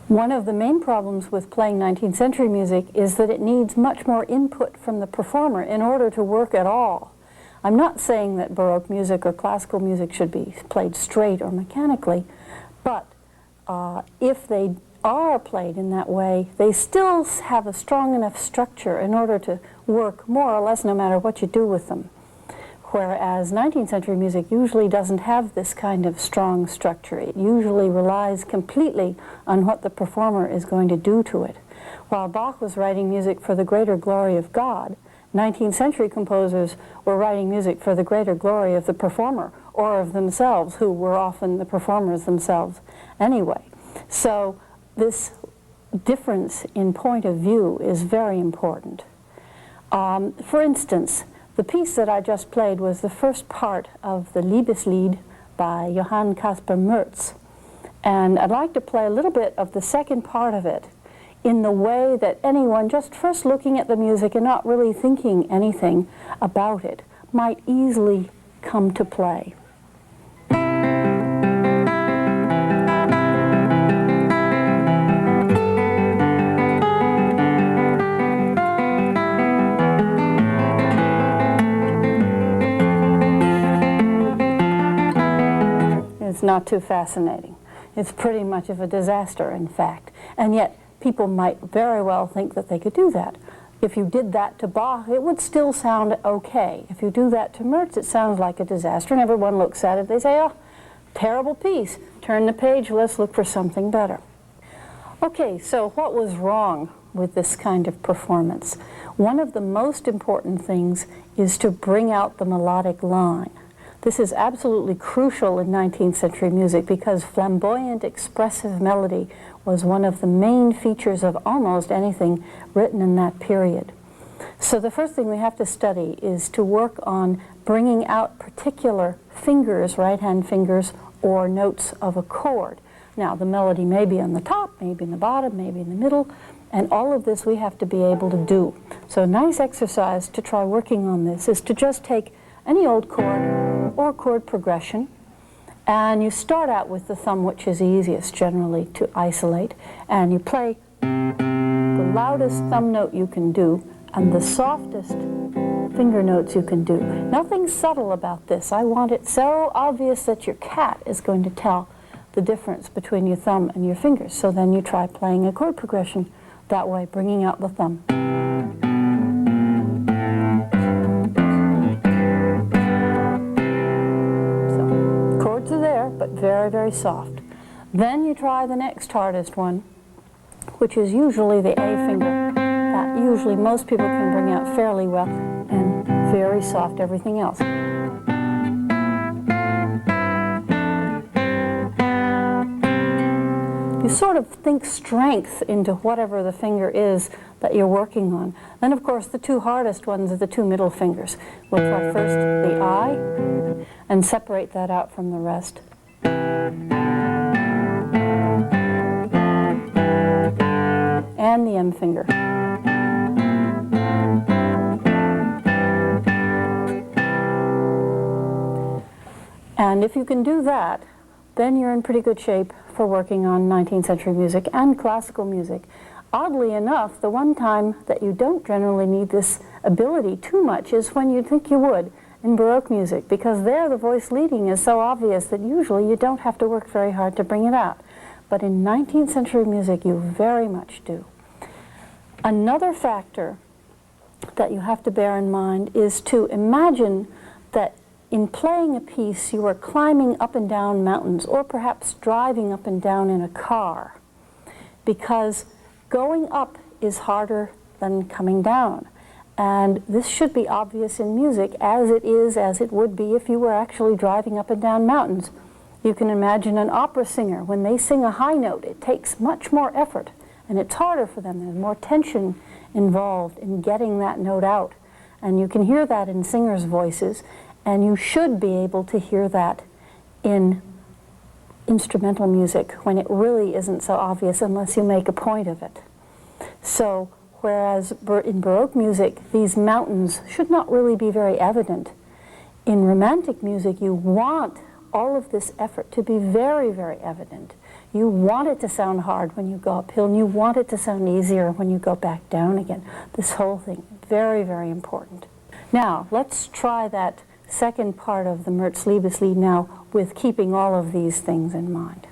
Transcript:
One of the main problems with playing 19th century music is that it needs much more input from the performer in order to work at all. I'm not saying that Baroque music or classical music should be played straight or mechanically, but if they are played in that way, they still have a strong enough structure in order to work more or less no matter what you do with them. Whereas 19th century music usually doesn't have this kind of strong structure. It usually relies completely on what the performer is going to do to it. While Bach was writing music for the greater glory of God, 19th century composers were writing music for the greater glory of the performer or of themselves, who were often the performers themselves anyway. So this difference in point of view is very important. For instance, the piece that I just played was the first part of the Liebeslied by Johann Caspar Merz. And I'd like to play a little bit of the second part of it in the way that anyone just first looking at the music and not really thinking anything about it might easily come to play. It's not too fascinating. It's pretty much of a disaster, in fact. And yet, people might very well think that they could do that. If you did that to Bach, it would still sound okay. If you do that to Merz, it sounds like a disaster, and everyone looks at it, they say, oh, terrible piece. Turn the page, let's look for something better. Okay, so what was wrong with this kind of performance? One of the most important things is to bring out the melodic line. This is absolutely crucial in 19th century music because flamboyant, expressive melody was one of the main features of almost anything written in that period. So the first thing we have to study is to work on bringing out particular fingers, right-hand fingers, or notes of a chord. Now, the melody may be on the top, maybe in the bottom, maybe in the middle, and all of this we have to be able to do. So a nice exercise to try working on this is to just take any old chord or chord progression, and you start out with the thumb, which is easiest generally to isolate, and you play the loudest thumb note you can do and the softest finger notes you can do. Nothing subtle about this. I want it so obvious that your cat is going to tell the difference between your thumb and your fingers. So then you try playing a chord progression that way, bringing out the thumb. But very, very soft. Then you try the next hardest one, which is usually the A finger. That usually most people can bring out fairly well, and very soft everything else. You sort of think strength into whatever the finger is that you're working on. Then, of course, the two hardest ones are the two middle fingers. We'll try first the I and separate that out from the rest. And the M finger. And And if you can do that, then you're in pretty good shape for working on 19th century music and classical music. Oddly enough, the one time that you don't generally need this ability too much is when you think you would in Baroque music, because there the voice leading is so obvious that usually you don't have to work very hard to bring it out. But in 19th century music, you very much do. Another factor that you have to bear in mind is to imagine that in playing a piece you are climbing up and down mountains, or perhaps driving up and down in a car, because going up is harder than coming down. And this should be obvious in music, as it would be if you were actually driving up and down mountains. You can imagine an opera singer, when they sing a high note, it takes much more effort, and it's harder for them. There's more tension involved in getting that note out. And you can hear that in singers' voices, and you should be able to hear that in instrumental music when it really isn't so obvious unless you make a point of it. So, whereas in Baroque music, these mountains should not really be very evident. In Romantic music, you want all of this effort to be very, very evident. You want it to sound hard when you go uphill, and you want it to sound easier when you go back down again. This whole thing, very, very important. Now, let's try that second part of the Merz Liebeslied now with keeping all of these things in mind.